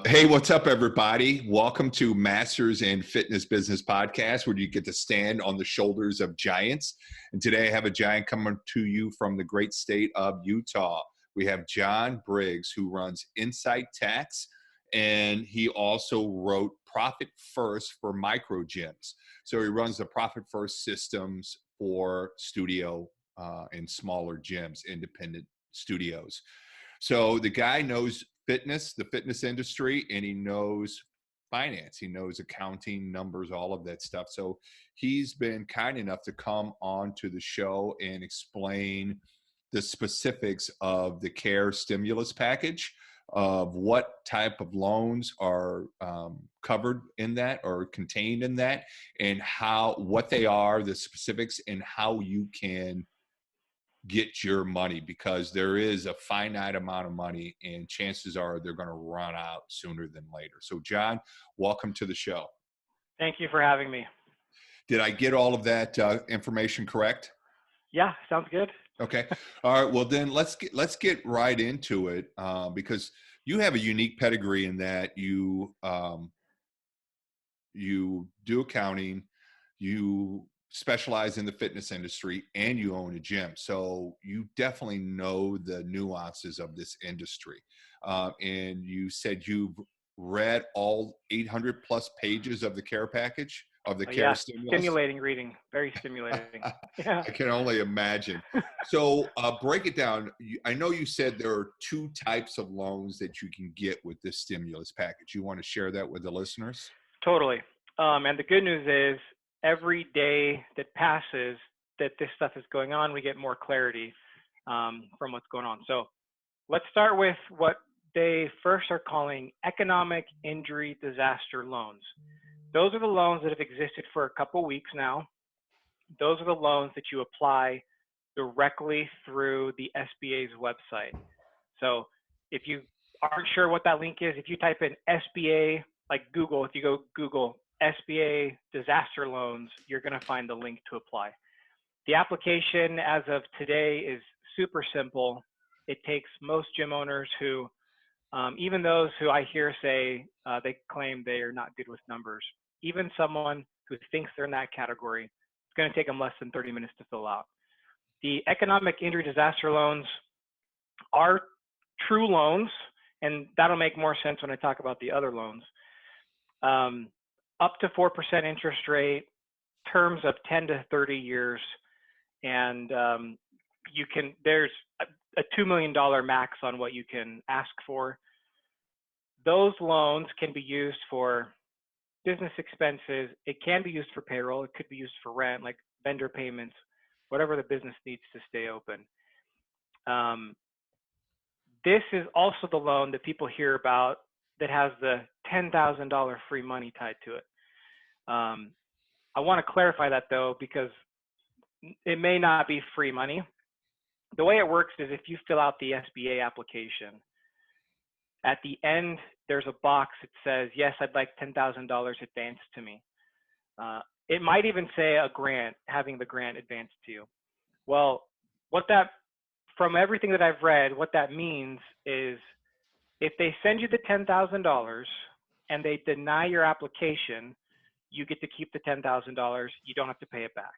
Hey, what's up, everybody? Welcome to Masters in Fitness Business Podcast, where you get to stand on the shoulders of giants. And today I have a giant coming to you from the great state of Utah. We have John Briggs, who runs Insight Tax, and he also wrote Profit First for micro gyms. So he runs the Profit First systems for studio and smaller gyms, independent studios. So the guy knows fitness, the fitness industry, and he knows finance. He knows accounting, numbers, all of that stuff. So he's been kind enough to come on to the show and explain the specifics of the CARE stimulus package, of what type of loans are covered in that or contained in that, and what they are, the specifics, and how you can get your money, because there is a finite amount of money and chances are they're going to run out sooner than later. So John, welcome to the show. Thank you for having me. Did I get all of that information correct? Yeah, sounds good. Okay. All right. Well, then let's get right into it, because you have a unique pedigree in that you do accounting, you specialize in the fitness industry, and you own a gym. So you definitely know the nuances of this industry. And you said you've read all 800 plus pages of the CARE package, of the CARE stimulus. Stimulating reading, very stimulating. Yeah. I can only imagine. So break it down. I know you said there are two types of loans that you can get with this stimulus package. You want to share that with the listeners? Totally. And the good news is every day that passes that this stuff is going on, we get more clarity from what's going on. So let's start with what they first are calling economic injury disaster loans. Those are the loans that have existed for a couple weeks now. Those are the loans that you apply directly through the SBA's website. So if you aren't sure what that link is, if you type in SBA, like Google, if you go Google SBA disaster loans, you're going to find the link to apply. The application as of today is super simple. It takes most gym owners who, even those who I hear say they claim they are not good with numbers, even someone who thinks they're in that category, it's going to take them less than 30 minutes to fill out. The economic injury disaster loans are true loans, and that'll make more sense when I talk about the other loans. Up to 4% interest rate, terms of 10 to 30 years, and there's a $2 million max on what you can ask for. Those loans can be used for business expenses. It can be used for payroll. It could be used for rent, like vendor payments, whatever the business needs to stay open. This is also the loan that people hear about that has the $10,000 free money tied to it. I want to clarify that though, because it may not be free money. The way it works is if you fill out the SBA application, at the end, there's a box that says, yes, I'd like $10,000 advanced to me. It might even say a grant, having the grant advanced to you. Well, from everything that I've read, what that means is if they send you the $10,000 and they deny your application, you get to keep the $10,000. You don't have to pay it back.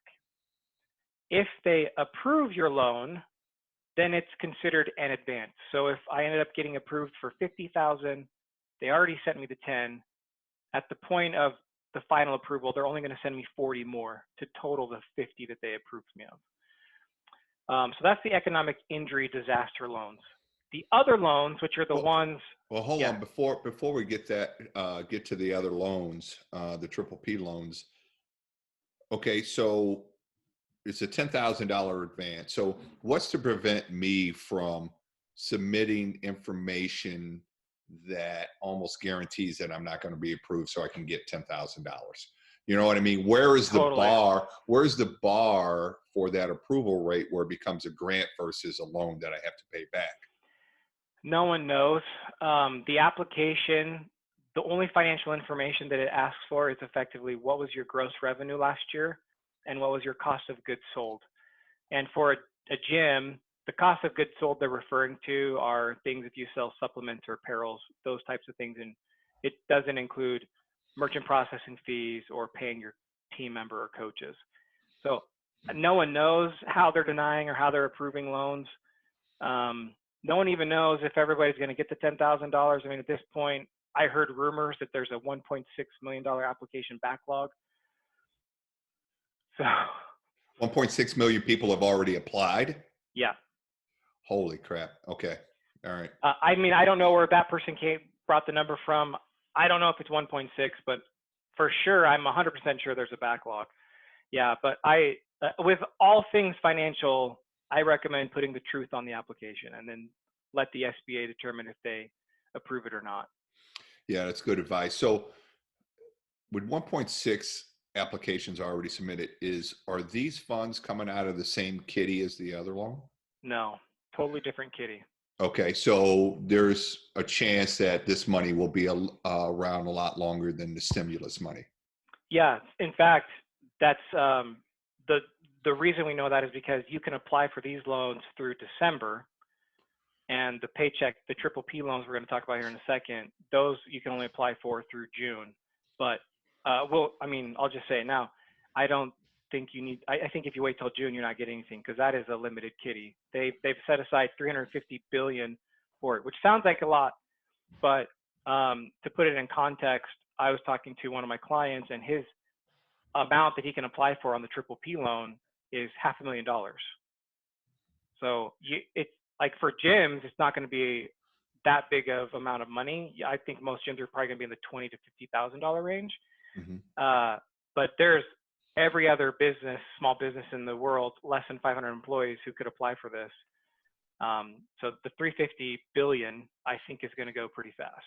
If they approve your loan, then it's considered an advance. So if I ended up getting approved for $50,000, they already sent me the 10. At the point of the final approval, they're only going to send me 40 more to total the 50 that they approved me of. So that's the economic injury disaster loans. The other loans, which are the ones. Well, hold on. Before we get to the other loans, the PPP loans. Okay, so it's a $10,000 advance. So what's to prevent me from submitting information that almost guarantees that I'm not going to be approved so I can get $10,000? You know what I mean? Where is the bar? Where's the bar for that approval rate where it becomes a grant versus a loan that I have to pay back? No one knows. The application, the only financial information that it asks for is effectively what was your gross revenue last year and what was your cost of goods sold. And for a gym, the cost of goods sold they're referring to are things if you sell supplements or apparels, those types of things. And it doesn't include merchant processing fees or paying your team member or coaches. So no one knows how they're denying or how they're approving loans. No one even knows if everybody's going to get the $10,000. I mean, at this point, I heard rumors that there's a $1.6 million application backlog. So 1.6 million people have already applied. yeah. Holy crap. Okay. All right. I mean, I don't know where that person brought the number from. I don't know if it's 1.6, but for sure, I'm 100% sure there's a backlog. Yeah, but with all things financial, I recommend putting the truth on the application and then let the SBA determine if they approve it or not. Yeah, that's good advice. So with 1.6 applications already submitted, are these funds coming out of the same kitty as the other loan? No, totally different kitty. Okay, so there's a chance that this money will be around a lot longer than the stimulus money. Yeah, in fact, that's the reason we know that is because you can apply for these loans through December, and the Paycheck, the triple P loans we're going to talk about here in a second, those you can only apply for through June. But I'll just say it now. I don't think you need. I think if you wait till June, you're not getting anything because that is a limited kitty. They've set aside $350 billion for it, which sounds like a lot, but to put it in context, I was talking to one of my clients, and his amount that he can apply for on the triple P loan is $500,000. So it's like for gyms, it's not going to be that big of amount of money. I think most gyms are probably going to be in the $20,000 to $50,000 range. Mm-hmm. But there's every other small business in the world, less than 500 employees who could apply for this. So the $350 billion, I think, is going to go pretty fast.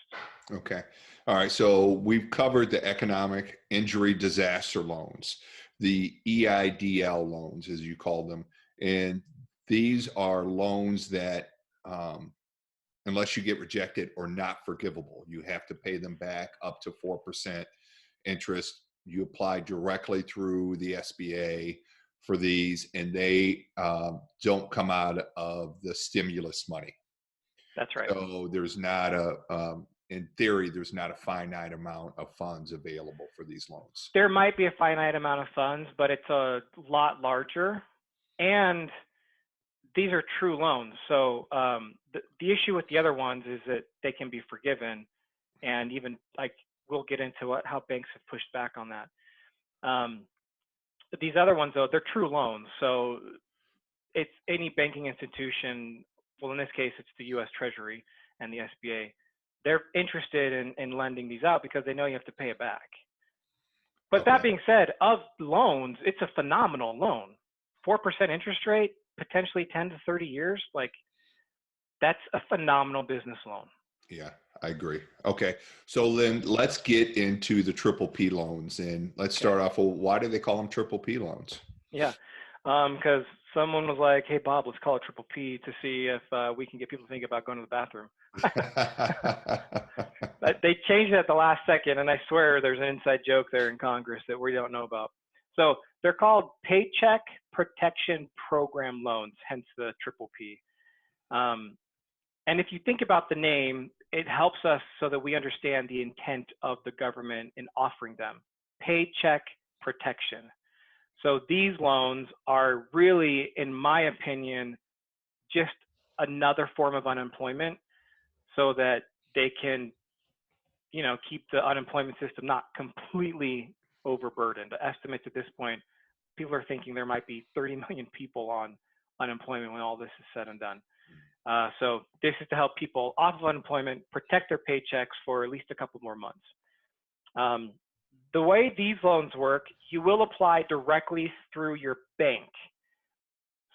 Okay. All right. So we've covered the economic injury disaster loans, the EIDL loans, as you call them. And these are loans that, unless you get rejected, are not forgivable. You have to pay them back up to 4% interest. You apply directly through the SBA for these, and they don't come out of the stimulus money. That's right. So there's not in theory, there's not a finite amount of funds available for these loans. There might be a finite amount of funds, but it's a lot larger. And these are true loans. So the issue with the other ones is that they can be forgiven. And even we'll get into how banks have pushed back on that. But these other ones, though, they're true loans. So it's any banking institution. Well, in this case, it's the U.S. Treasury and the SBA. They're interested in lending these out because they know you have to pay it back. But okay. That being said, of loans, it's a phenomenal loan. 4% interest rate, potentially 10 to 30 years. That's a phenomenal business loan. Yeah, I agree. Okay. So then let's get into the triple P loans, and let's start off. Well, why do they call them triple P loans? Yeah. Because someone was like, hey, Bob, let's call it triple P to see if we can get people to think about going to the bathroom. But they changed it at the last second, and I swear there's an inside joke there in Congress that we don't know about. So they're called Paycheck Protection Program loans, hence the triple P. And if you think about the name, it helps us so that we understand the intent of the government in offering them. Paycheck protection. So these loans are really, in my opinion, just another form of unemployment so that they can, keep the unemployment system not completely overburdened. The estimates at this point, people are thinking there might be 30 million people on unemployment when all this is said and done. So this is to help people off of unemployment protect their paychecks for at least a couple more months. The way these loans work, you will apply directly through your bank.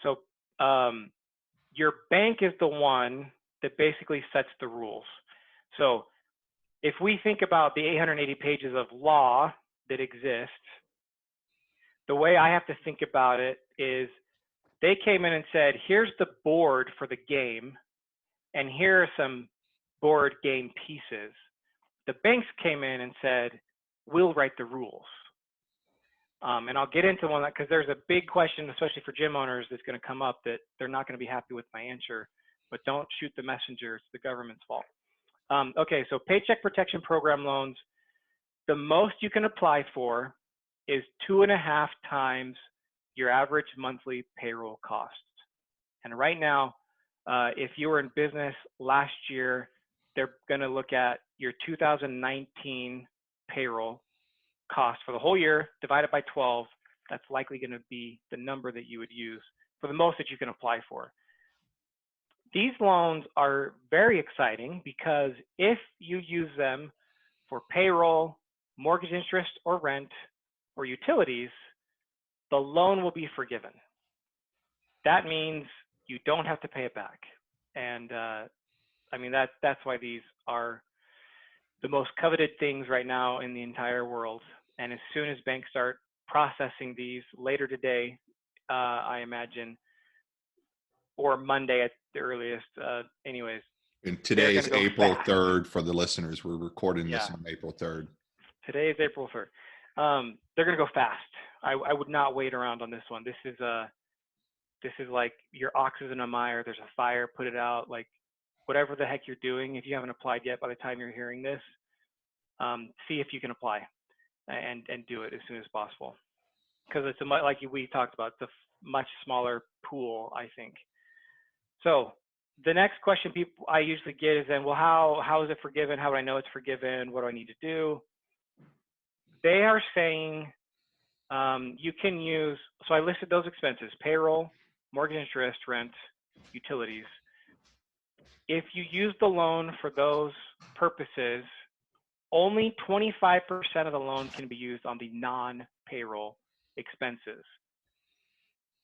So your bank is the one that basically sets the rules. So if we think about the 880 pages of law that exist, the way I have to think about it is they came in and said, here's the board for the game, and here are some board game pieces. The banks came in and said, we'll write the rules. And I'll get into one because there's a big question, especially for gym owners, that's going to come up that they're not going to be happy with my answer. But don't shoot the messenger; it's the government's fault. Okay, so Paycheck Protection Program loans. The most you can apply for is 2.5 times your average monthly payroll costs. And right now, if you were in business last year, they're going to look at your 2019 payroll cost for the whole year, divided by 12. That's likely going to be the number that you would use for the most that you can apply for. These loans are very exciting because if you use them for payroll, mortgage interest or rent, or utilities, the loan will be forgiven. That means you don't have to pay it back. And I mean, that's why these are the most coveted things right now in the entire world. And as soon as banks start processing these later today, I imagine, or Monday at the earliest, anyways. And today is April 3rd for the listeners. We're recording this on April 3rd. Today is April 3rd. They're going to go fast. I would not wait around on this one. This is like your ox is in a mire. There's a fire, put it out. Like whatever the heck you're doing, if you haven't applied yet by the time you're hearing this, see if you can apply and do it as soon as possible. Because it's like we talked about, it's a much smaller pool, I think. So the next question I usually get is then, well, how is it forgiven? How do I know it's forgiven? What do I need to do? They are saying you can use, so I listed those expenses: payroll, mortgage interest, rent, utilities. If you use the loan for those purposes, only 25% of the loan can be used on the non-payroll expenses.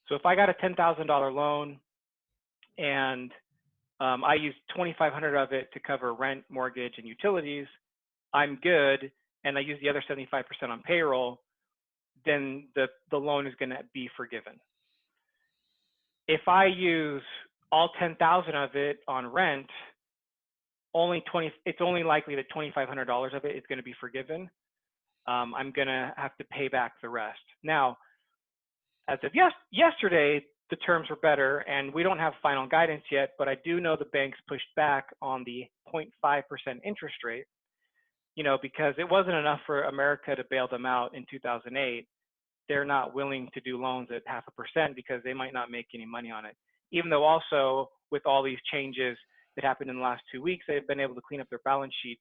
So if I got a $10,000 loan and I used $2,500 of it to cover rent, mortgage, and utilities, I'm good, and I use the other 75% on payroll, then the loan is going to be forgiven. If I use all 10,000 of it on rent, it's only likely that $2,500 of it is going to be forgiven. I'm going to have to pay back the rest. Now, as of yesterday, the terms were better, and we don't have final guidance yet, but I do know the banks pushed back on the 0.5% interest rate, because it wasn't enough for America to bail them out in 2008. They're not willing to do loans at 0.5% because they might not make any money on it. Even though also with all these changes that happened in the last 2 weeks, they've been able to clean up their balance sheets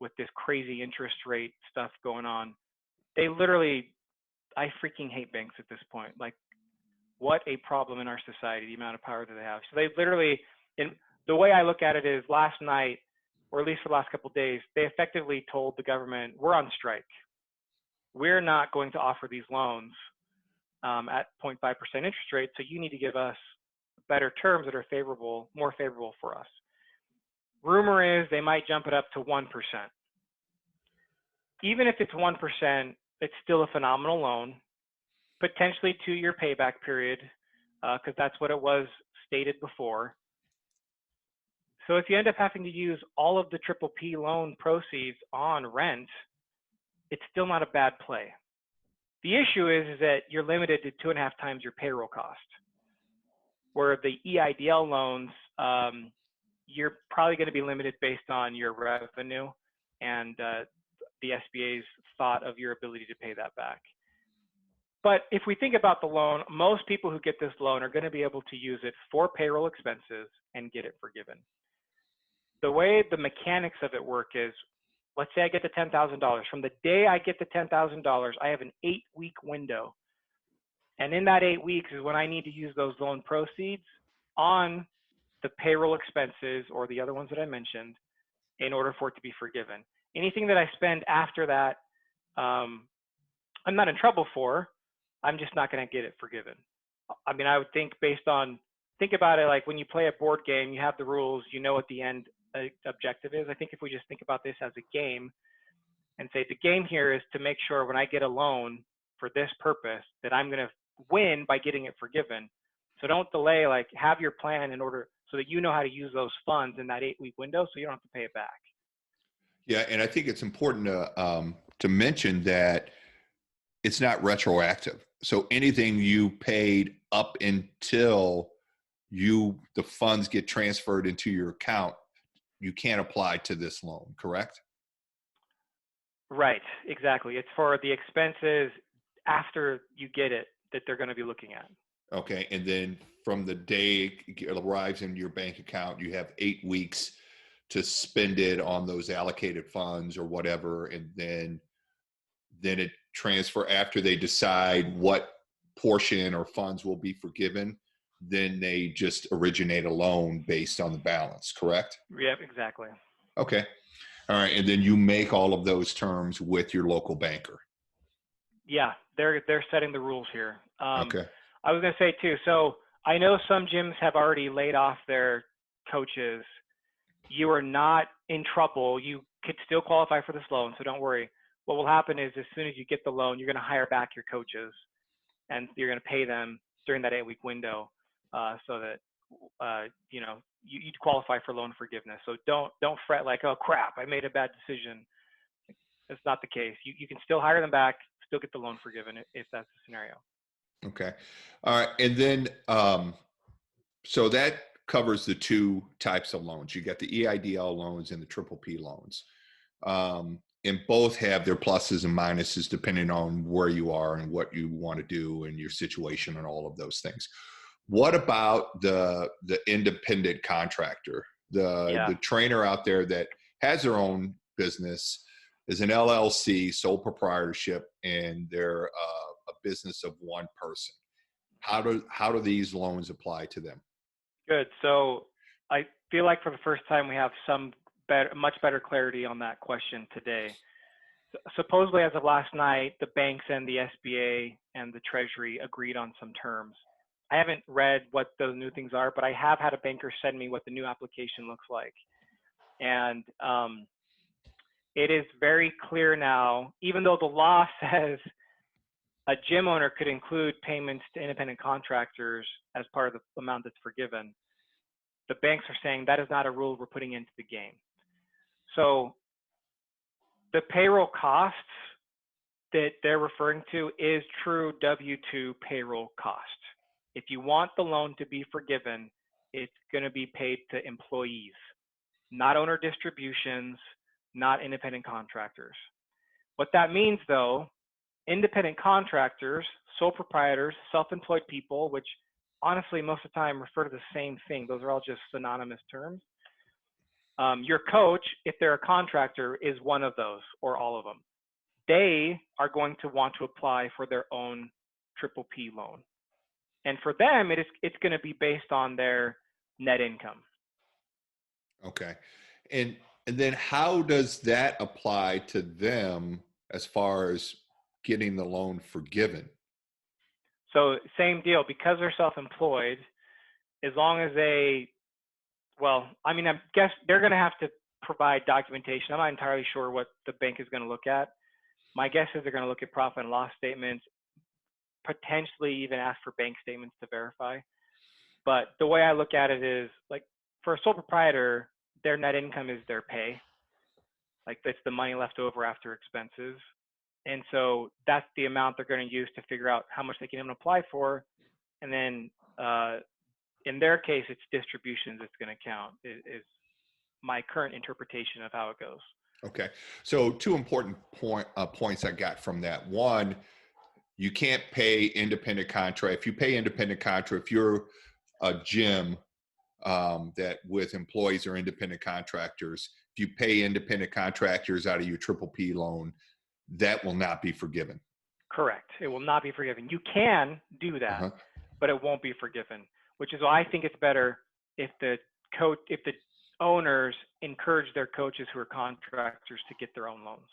with this crazy interest rate stuff going on. I freaking hate banks at this point. Like, what a problem in our society, the amount of power that they have. So they literally, the way I look at it is last night, or at least for the last couple of days, they effectively told the government, we're on strike. We're not going to offer these loans at 0.5% interest rate, so you need to give us better terms that are more favorable for us. Rumor is they might jump it up to 1%. Even if it's 1%, it's still a phenomenal loan, potentially 2-year payback period, because that's what it was stated before. So if you end up having to use all of the PPP loan proceeds on rent, it's still not a bad play. The issue is that you're limited to 2.5 times your payroll cost, where the EIDL loans, you're probably going to be limited based on your revenue and the SBA's thought of your ability to pay that back. But if we think about the loan, most people who get this loan are going to be able to use it for payroll expenses and get it forgiven. The way the mechanics of it work is, let's say I get the $10,000. From the day I get the $10,000, I have an 8-week window. And in that 8 weeks is when I need to use those loan proceeds on the payroll expenses or the other ones that I mentioned in order for it to be forgiven. Anything that I spend after that, I'm not in trouble for. I'm just not going to get it forgiven. I mean, I would think think about it like when you play a board game, you have the rules, you know what the end objective is. I think if we just think about this as a game and say the game here is to make sure when I get a loan for this purpose that I'm going to win by getting it forgiven. So don't delay, like have your plan in order so that you know how to use those funds in that 8-week window so you don't have to pay it back. Yeah, and I think it's important to mention that it's not retroactive. So anything you paid up until the funds get transferred into your account, you can't apply to this loan, correct? Right, exactly. It's for the expenses after you get it that they're going to be looking at. Okay. And then from the day it arrives in your bank account, you have 8 weeks to spend it on those allocated funds or whatever. And then it transfer after they decide what portion or funds will be forgiven, then they just originate a loan based on the balance, correct? Yep, exactly. Okay. All right. And then you make all of those terms with your local banker. Yeah, they're setting the rules here. Okay. I was going to say too, so I know some gyms have already laid off their coaches. You are not in trouble. You could still qualify for this loan, so don't worry. What will happen is as soon as you get the loan, you're going to hire back your coaches, and you're going to pay them during that 8-week window, so that you'd qualify for loan forgiveness. So don't fret like, oh crap, I made a bad decision. That's not the case. You can still hire them back, still get the loan forgiven if that's the scenario. Okay. All right. And then, so that covers the two types of loans. You got the EIDL loans and the triple P loans. And both have their pluses and minuses depending on where you are and what you want to do and your situation and all of those things. What about the independent contractor, the trainer out there that has their own business, is an LLC, sole proprietorship, and they're a business of one person? How do these loans apply to them? Good. So I feel like for the first time we have much better clarity on that question today. Supposedly, as of last night, the banks and the SBA and the Treasury agreed on some terms. I haven't read what those new things are, but I have had a banker send me what the new application looks like. And it is very clear now, even though the law says a gym owner could include payments to independent contractors as part of the amount that's forgiven, the banks are saying that is not a rule we're putting into the game. So the payroll costs that they're referring to is true W-2 payroll cost. If you want the loan to be forgiven, it's going to be paid to employees, not owner distributions, not independent contractors. What that means, though, independent contractors, sole proprietors, self-employed people, which honestly most of the time refer to the same thing. Those are all just synonymous terms. Your coach, if they're a contractor, is one of those or all of them. They are going to want to apply for their own triple P loan. And for them, it's going to be based on their net income. Okay. And then how does that apply to them as far as getting the loan forgiven? So same deal, because they're self-employed, as long as I guess they're going to have to provide documentation. I'm not entirely sure what the bank is going to look at. My guess is they're going to look at profit and loss statements, potentially even ask for bank statements to verify. But the way I look at it is, like, for a sole proprietor, their net income is their pay. Like, that's the money left over after expenses. And so that's the amount they're going to use to figure out how much they can even apply for. And then in their case, it's distributions that's going to count, is my current interpretation of how it goes. Okay. So two important points I got from that. One, you can't pay independent contract. If you pay independent contract, if you're a gym that with employees or independent contractors, if you pay independent contractors out of your triple P loan, that will not be forgiven. Correct. It will not be forgiven. You can do that, but it won't be forgiven, which is why I think it's better if the owners encourage their coaches who are contractors to get their own loans.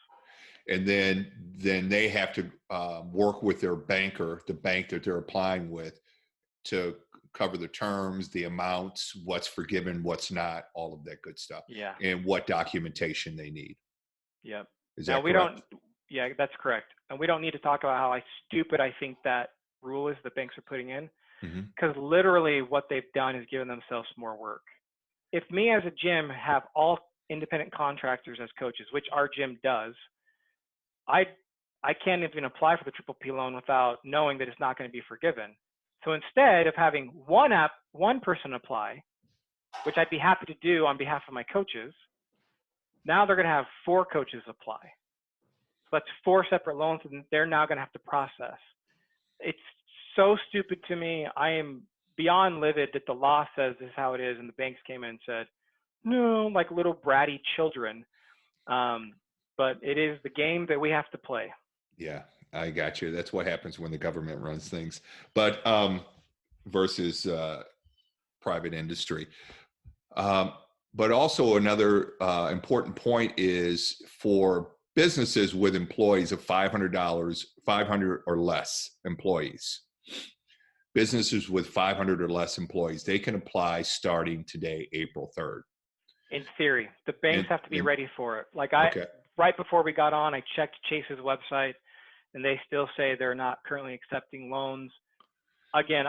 And then they have to work with their banker, the bank that they're applying with, to cover the terms, the amounts, what's forgiven, what's not, all of that good stuff. Yeah. And what documentation they need. Yep. Is that correct? Yeah, that's correct. And we don't need to talk about how stupid I think that rule is the banks are putting in, because literally what they've done is given themselves more work. If me as a gym have all independent contractors as coaches, which our gym does, I'd I can't even apply for the triple P loan without knowing that it's not going to be forgiven. So instead of having one person apply, which I'd be happy to do on behalf of my coaches, now they're going to have 4 coaches apply. So that's 4 separate loans, and they're now going to have to process. It's so stupid to me. I am beyond livid that the law says this is how it is, and the banks came in and said, no, like little bratty children. But it is the game that we have to play. Yeah, I got you. That's what happens when the government runs things, but versus private industry. But also another important point is for businesses with employees of $500, 500 or less employees. Businesses with 500 or less employees, they can apply starting today, April 3rd. In theory, the banks have to be ready for it. Like right before we got on, I checked Chase's website, and they still say they're not currently accepting loans. Again,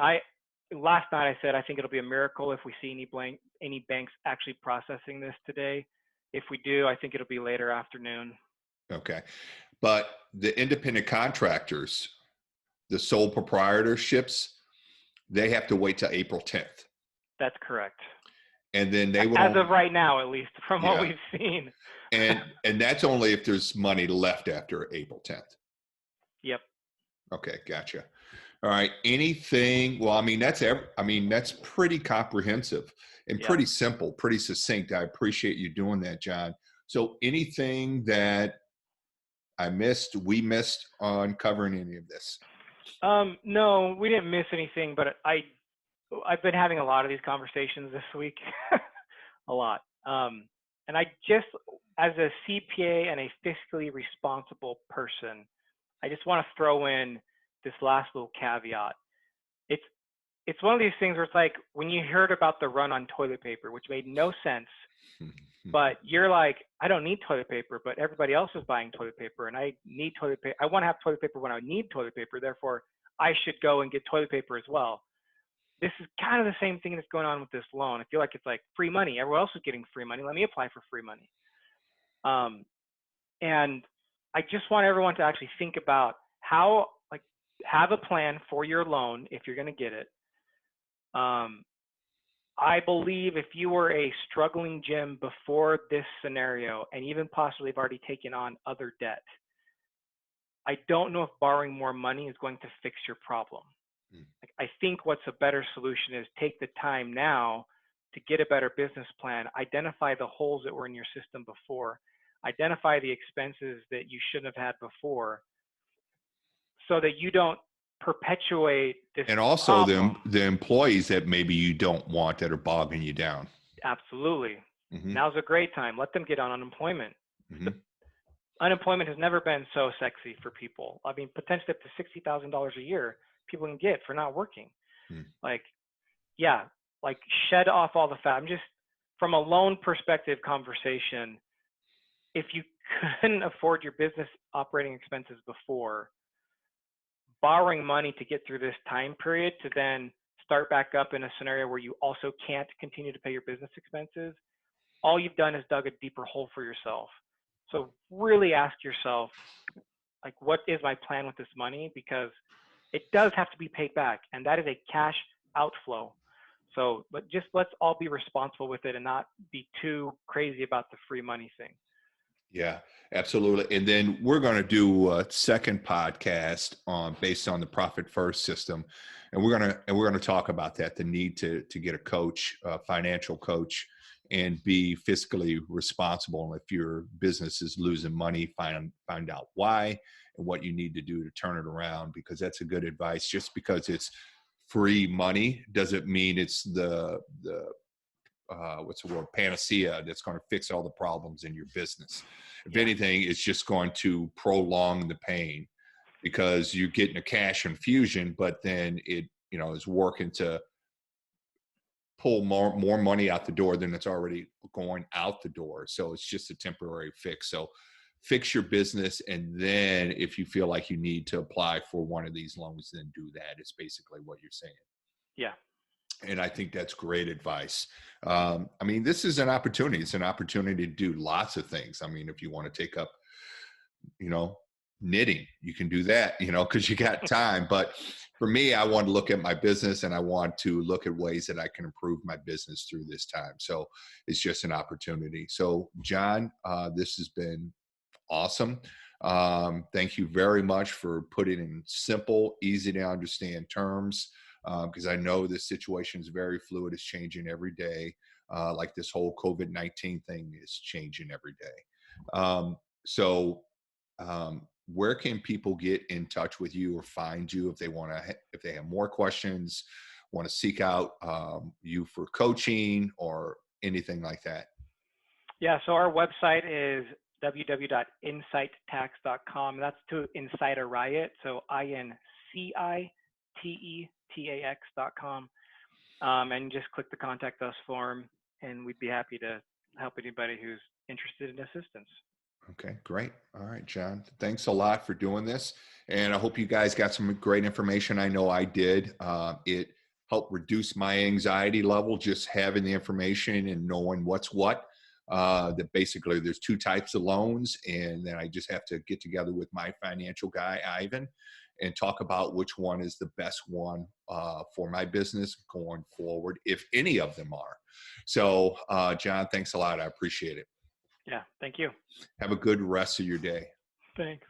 last night I said I think it'll be a miracle if we see any banks actually processing this today. If we do, I think it'll be later afternoon. Okay, but the independent contractors, the sole proprietorships, they have to wait till April 10th. That's correct. And then they will, as of right now, at least from what we've seen. and that's only if there's money left after April 10th. Yep. Okay, gotcha. All right. Anything? Well, I mean that's pretty comprehensive and pretty simple, pretty succinct. I appreciate you doing that, John. So, anything that we missed on covering any of this? No, we didn't miss anything, but I've been having a lot of these conversations this week, a lot. And I just, as a CPA and a fiscally responsible person, I just want to throw in this last little caveat. It's one of these things where it's like when you heard about the run on toilet paper, which made no sense, but you're like, I don't need toilet paper, but everybody else is buying toilet paper, and I need toilet paper. I want to have toilet paper when I need toilet paper, therefore I should go and get toilet paper as well. This is kind of the same thing that's going on with this loan. I feel like it's like free money. Everyone else is getting free money. Let me apply for free money. And I just want everyone to actually think about how, like, have a plan for your loan if you're going to get it. I believe if you were a struggling gym before this scenario, and even possibly have already taken on other debt, I don't know if borrowing more money is going to fix your problem. I think what's a better solution is take the time now to get a better business plan, identify the holes that were in your system before, identify the expenses that you shouldn't have had before, so that you don't perpetuate this. And also problem. the employees that maybe you don't want that are bogging you down. Absolutely. Now's a great time. Let them get on unemployment. Unemployment has never been so sexy for people. I mean, potentially up to $60,000 a year people can get for not working. Like shed off all the fat. I'm just, from a loan perspective conversation, if you couldn't afford your business operating expenses before, borrowing money to get through this time period to then start back up in a scenario where you also can't continue to pay your business expenses, all you've done is dug a deeper hole for yourself. So really ask yourself, like, what is my plan with this money? Because it does have to be paid back, and that is a cash outflow. So, but just let's all be responsible with it and not be too crazy about the free money thing. Yeah, absolutely. And then we're going to do a second podcast based on the Profit First system, and we're going to talk about that, the need to get a coach, a financial coach, and be fiscally responsible. And if your business is losing money, find out why and what you need to do to turn it around, because that's a good advice. Just because it's free money doesn't mean it's the what's the word, panacea that's going to fix all the problems in your business. If anything, it's just going to prolong the pain, because you're getting a cash infusion, but then it is working to pull more money out the door than it's already going out the door. So it's just a temporary fix. So fix your business, and then if you feel like you need to apply for one of these loans, then do that. It's basically what you're saying. Yeah. And I think that's great advice. I mean, this is an opportunity. It's an opportunity to do lots of things. I mean, if you want to take up, knitting. You can do that, because you got time. But for me, I want to look at my business and I want to look at ways that I can improve my business through this time. So it's just an opportunity. So John, this has been awesome. Thank you very much for putting in simple, easy to understand terms, because I know this situation is very fluid. It's changing every day. Like this whole COVID-19 thing is changing every day. Where can people get in touch with you or find you if if they have more questions, want to seek out you for coaching or anything like that? Yeah, so our website is www.insighttax.com. That's to incite a riot, so INCITETAX.com. And just click the contact us form, and we'd be happy to help anybody who's interested in assistance. Okay, great. All right, John. Thanks a lot for doing this. And I hope you guys got some great information. I know I did. It helped reduce my anxiety level just having the information and knowing what's what. That basically there's two types of loans, and then I just have to get together with my financial guy, Ivan, and talk about which one is the best one for my business going forward, if any of them are. So, John, thanks a lot. I appreciate it. Yeah, thank you. Have a good rest of your day. Thanks.